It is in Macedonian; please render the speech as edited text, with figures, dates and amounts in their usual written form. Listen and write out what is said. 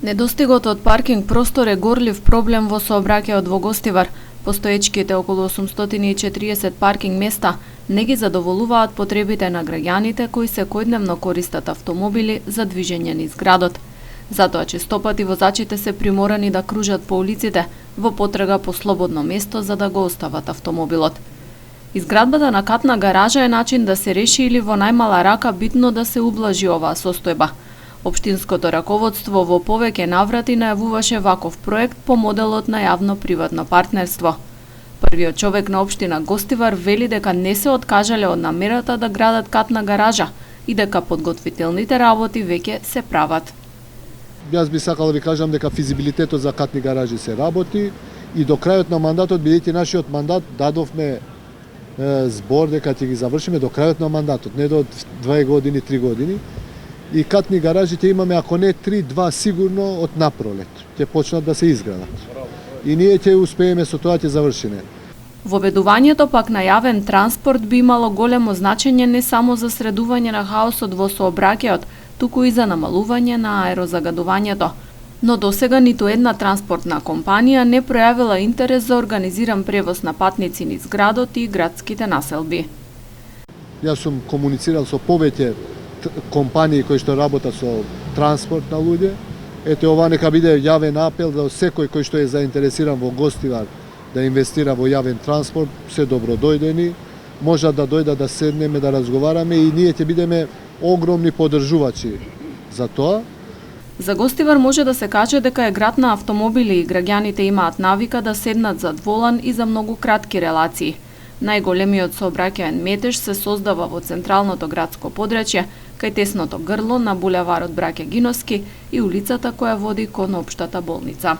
Недостигот од паркинг простор е горлив проблем во сообраќајот во Гостивар. Постоечките околу 840 паркинг места не ги задоволуваат потребите на граѓаните кои секојдневно користат автомобили за движење низ градот. Затоа честопати возачите се приморани да кружат по улиците во потрага по слободно место за да го остават автомобилот. Изградбата на катна гаража е начин да се реши или во најмала рака битно да се ублажи оваа состојба. Општинското раководство во повеќе наврати најавуваше ваков проект по моделот на јавно-приватно партнерство. Првиот човек на општина Гостивар вели дека не се откажале од намерата да градат катна гаража и дека подготвителните работи веќе се прават. Јас би сакал да ви кажам дека физибилитетот за катни гаражи се работи и до крајот на мандатот, бидејќи нашиот мандат дадовме збор дека ќе ги завршиме до крајот на мандатот, не до 2 години, 3 години. И катни гаражи ќе имаме, ако не 3-2 сигурно од напролет ќе почнат да се изградат. И ние ќе успееме со тоа ќе завршиме. Воведувањето пак на јавен транспорт би имало големо значење не само за средување на хаосот во сообраќајот, туку и за намалување на аерозагадувањето. Но досега ниту една транспортна компанија не пројавила интерес за организиран превоз на патници низ градот и градските населби. Јас сум комуницирал со повеќе компании кои што работат со транспорт на луѓе. Ете, ова нека биде јавен апел да секој кој што е заинтересиран во Гостивар да инвестира во јавен транспорт, се добродојдени, можат да дојдат да седнеме да разговараме и ние ќе бидеме огромни поддржувачи за тоа. За Гостивар може да се каже дека е град на автомобили и граѓаните имаат навика да седнат зад волан и за многу кратки релации. Најголемиот сообраќаен метеж се создава во централното градско подрачје, кај тесното грло на булеварот Браќа Гиновски и улицата која води кон општата болница.